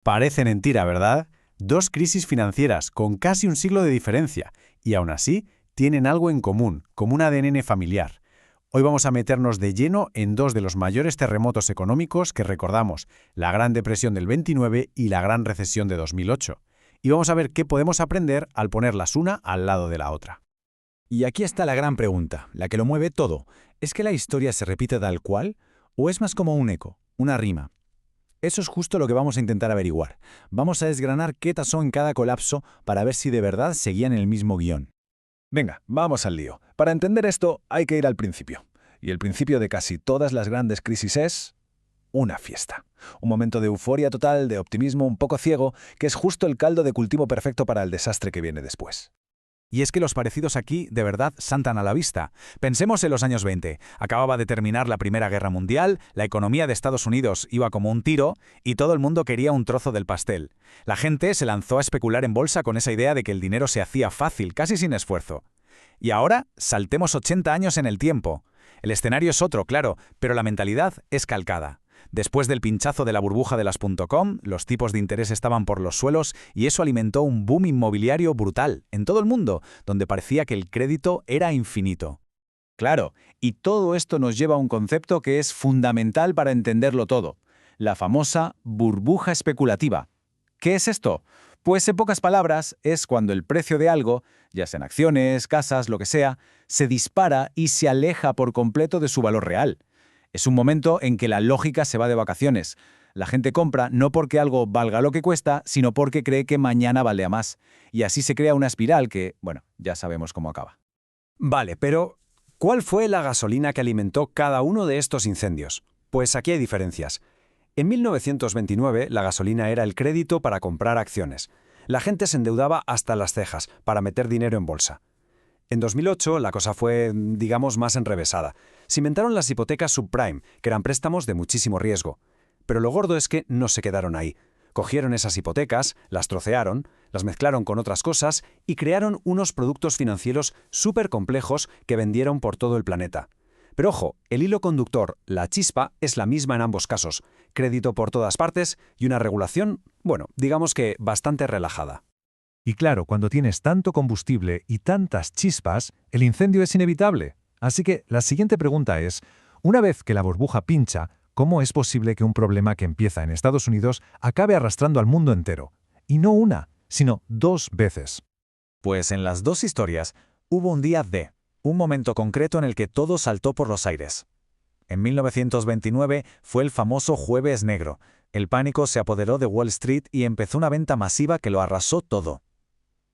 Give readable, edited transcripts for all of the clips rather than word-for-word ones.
Parece mentira, ¿verdad? Dos crisis financieras con casi un siglo de diferencia, y aún así tienen algo en común, como un ADN familiar. Hoy vamos a meternos de lleno en dos de los mayores terremotos económicos que recordamos, la Gran Depresión del 29 y la Gran Recesión de 2008. Y vamos a ver qué podemos aprender al ponerlas una al lado de la otra. Y aquí está la gran pregunta, la que lo mueve todo. ¿Es que la historia se repite tal cual? ¿O es más como un eco, una rima? Eso es justo lo que vamos a intentar averiguar. Vamos a desgranar qué pasó en cada colapso para ver si de verdad seguían el mismo guión. Venga, vamos al lío. Para entender esto hay que ir al principio. Y el principio de casi todas las grandes crisis es una fiesta. Un momento de euforia total, de optimismo un poco ciego, que es justo el caldo de cultivo perfecto para el desastre que viene después. Y es que los parecidos aquí, de verdad, saltan a la vista. Pensemos en los años 20. Acababa de terminar la Primera Guerra Mundial, la economía de Estados Unidos iba como un tiro y todo el mundo quería un trozo del pastel. La gente se lanzó a especular en bolsa con esa idea de que el dinero se hacía fácil, casi sin esfuerzo. Y ahora, saltemos 80 años en el tiempo. El escenario es otro, claro, pero la mentalidad es calcada. Después del pinchazo de la burbuja de las .com, los tipos de interés estaban por los suelos y eso alimentó un boom inmobiliario brutal en todo el mundo, donde parecía que el crédito era infinito. Claro, y todo esto nos lleva a un concepto que es fundamental para entenderlo todo, la famosa burbuja especulativa. ¿Qué es esto? Pues en pocas palabras, es cuando el precio de algo, ya sean acciones, casas, lo que sea, se dispara y se aleja por completo de su valor real. Es un momento en que la lógica se va de vacaciones. La gente compra no porque algo valga lo que cuesta, sino porque cree que mañana valdrá más. Y así se crea una espiral que, bueno, ya sabemos cómo acaba. Vale, pero ¿cuál fue la gasolina que alimentó cada uno de estos incendios? Pues aquí hay diferencias. En 1929, la gasolina era el crédito para comprar acciones. La gente se endeudaba hasta las cejas para meter dinero en bolsa. En 2008 la cosa fue, digamos, más enrevesada. Se inventaron las hipotecas subprime, que eran préstamos de muchísimo riesgo. Pero lo gordo es que no se quedaron ahí. Cogieron esas hipotecas, las trocearon, las mezclaron con otras cosas y crearon unos productos financieros súper complejos que vendieron por todo el planeta. Pero ojo, el hilo conductor, la chispa, es la misma en ambos casos. Crédito por todas partes y una regulación, bueno, digamos que bastante relajada. Y claro, cuando tienes tanto combustible y tantas chispas, el incendio es inevitable. Así que la siguiente pregunta es, una vez que la burbuja pincha, ¿cómo es posible que un problema que empieza en Estados Unidos acabe arrastrando al mundo entero? Y no una, sino dos veces. Pues en las dos historias hubo un día D, un momento concreto en el que todo saltó por los aires. En 1929 fue el famoso Jueves Negro. El pánico se apoderó de Wall Street y empezó una venta masiva que lo arrasó todo.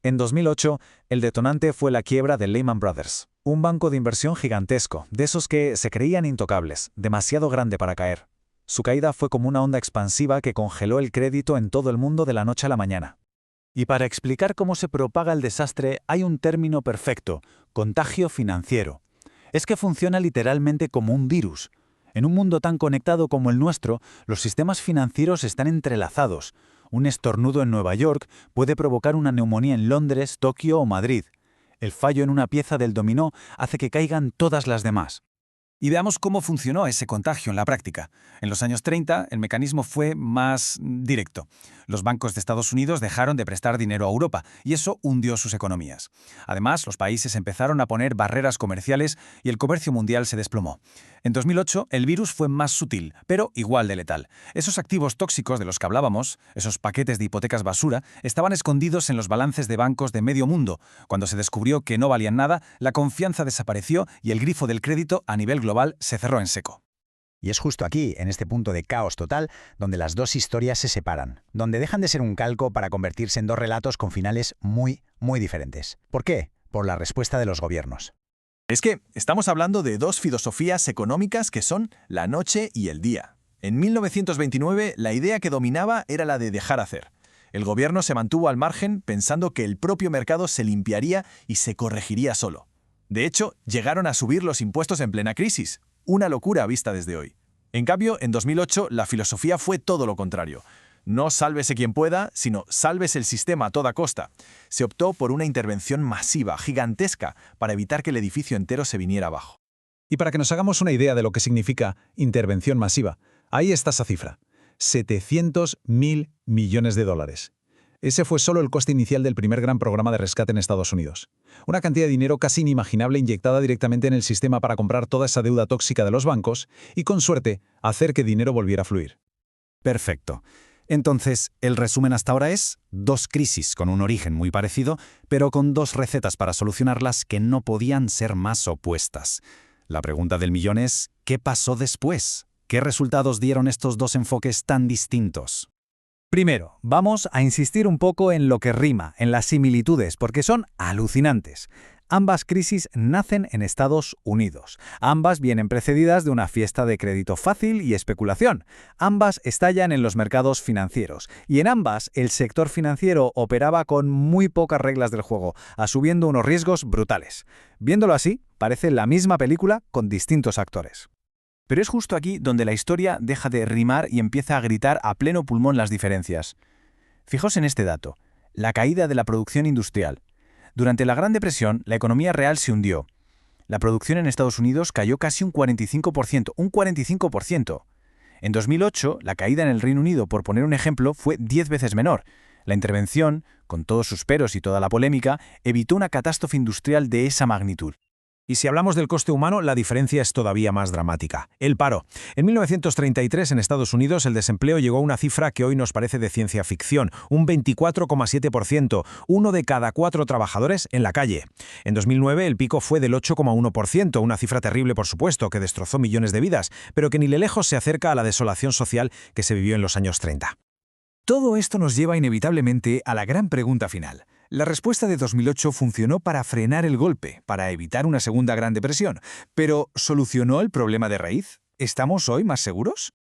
En 2008, el detonante fue la quiebra de Lehman Brothers, un banco de inversión gigantesco, de esos que se creían intocables, demasiado grande para caer. Su caída fue como una onda expansiva que congeló el crédito en todo el mundo de la noche a la mañana. Y para explicar cómo se propaga el desastre hay un término perfecto: contagio financiero. Es que funciona literalmente como un virus. En un mundo tan conectado como el nuestro, los sistemas financieros están entrelazados. Un estornudo en Nueva York puede provocar una neumonía en Londres, Tokio o Madrid. El fallo en una pieza del dominó hace que caigan todas las demás. Y veamos cómo funcionó ese contagio en la práctica. En los años 30, el mecanismo fue más directo. Los bancos de Estados Unidos dejaron de prestar dinero a Europa, y eso hundió sus economías. Además, los países empezaron a poner barreras comerciales y el comercio mundial se desplomó. En 2008, el virus fue más sutil, pero igual de letal. Esos activos tóxicos de los que hablábamos, esos paquetes de hipotecas basura, estaban escondidos en los balances de bancos de medio mundo. Cuando se descubrió que no valían nada, la confianza desapareció y el grifo del crédito a nivel global se cerró en seco. Y es justo aquí, en este punto de caos total, donde las dos historias se separan, donde dejan de ser un calco para convertirse en dos relatos con finales muy, muy diferentes. ¿Por qué? Por la respuesta de los gobiernos. Es que estamos hablando de dos filosofías económicas que son la noche y el día. En 1929, la idea que dominaba era la de dejar hacer. El gobierno se mantuvo al margen pensando que el propio mercado se limpiaría y se corregiría solo. De hecho, llegaron a subir los impuestos en plena crisis. Una locura vista desde hoy. En cambio, en 2008, la filosofía fue todo lo contrario. No sálvese quien pueda, sino sálvese el sistema a toda costa. Se optó por una intervención masiva, gigantesca, para evitar que el edificio entero se viniera abajo. Y para que nos hagamos una idea de lo que significa intervención masiva, ahí está esa cifra. 700.000 millones de dólares. Ese fue solo el coste inicial del primer gran programa de rescate en Estados Unidos. Una cantidad de dinero casi inimaginable inyectada directamente en el sistema para comprar toda esa deuda tóxica de los bancos y, con suerte, hacer que dinero volviera a fluir. Perfecto. Entonces, el resumen hasta ahora es 2 crisis con un origen muy parecido, pero con 2 recetas para solucionarlas que no podían ser más opuestas. La pregunta del millón es, ¿qué pasó después? ¿Qué resultados dieron estos 2 enfoques tan distintos? Primero, vamos a insistir un poco en lo que rima, en las similitudes, porque son alucinantes. Ambas crisis nacen en Estados Unidos. Ambas vienen precedidas de una fiesta de crédito fácil y especulación. Ambas estallan en los mercados financieros. Y en ambas, el sector financiero operaba con muy pocas reglas del juego, asumiendo unos riesgos brutales. Viéndolo así, parece la misma película con distintos actores. Pero es justo aquí donde la historia deja de rimar y empieza a gritar a pleno pulmón las diferencias. Fijaos en este dato, la caída de la producción industrial. Durante la Gran Depresión, la economía real se hundió. La producción en Estados Unidos cayó casi un 45%, un 45%. En 2008, la caída en el Reino Unido, por poner un ejemplo, fue 10 veces menor. La intervención, con todos sus peros y toda la polémica, evitó una catástrofe industrial de esa magnitud. Y si hablamos del coste humano, la diferencia es todavía más dramática. El paro. En 1933, en Estados Unidos, el desempleo llegó a una cifra que hoy nos parece de ciencia ficción, un 24,7%, 1 de cada 4 trabajadores en la calle. En 2009, el pico fue del 8,1%, una cifra terrible, por supuesto, que destrozó millones de vidas, pero que ni de lejos se acerca a la desolación social que se vivió en los años 30. Todo esto nos lleva inevitablemente a la gran pregunta final. La respuesta de 2008 funcionó para frenar el golpe, para evitar una segunda Gran Depresión, pero ¿solucionó el problema de raíz? ¿Estamos hoy más seguros?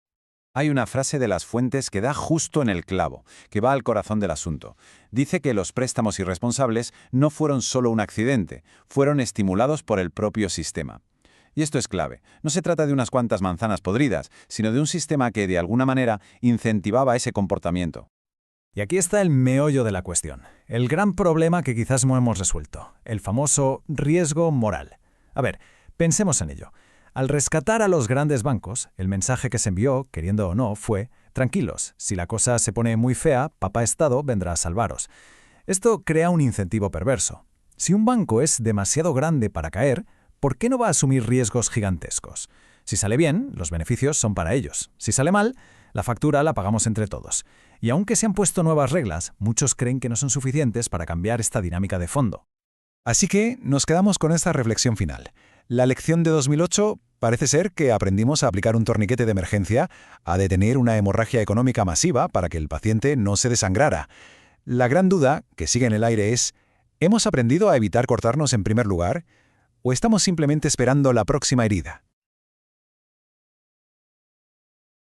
Hay una frase de las fuentes que da justo en el clavo, que va al corazón del asunto. Dice que los préstamos irresponsables no fueron solo un accidente, fueron estimulados por el propio sistema. Y esto es clave. No se trata de unas cuantas manzanas podridas, sino de un sistema que, de alguna manera, incentivaba ese comportamiento. Y aquí está el meollo de la cuestión, el gran problema que quizás no hemos resuelto, el famoso riesgo moral. A ver, pensemos en ello. Al rescatar a los grandes bancos, el mensaje que se envió, queriendo o no, fue: tranquilos, si la cosa se pone muy fea, Papá Estado vendrá a salvaros. Esto crea un incentivo perverso. Si un banco es demasiado grande para caer, ¿por qué no va a asumir riesgos gigantescos? Si sale bien, los beneficios son para ellos. Si sale mal, la factura la pagamos entre todos. Y aunque se han puesto nuevas reglas, muchos creen que no son suficientes para cambiar esta dinámica de fondo. Así que nos quedamos con esta reflexión final. La lección de 2008 parece ser que aprendimos a aplicar un torniquete de emergencia, a detener una hemorragia económica masiva para que el paciente no se desangrara. La gran duda, que sigue en el aire, es: ¿hemos aprendido a evitar cortarnos en primer lugar? ¿O estamos simplemente esperando la próxima herida?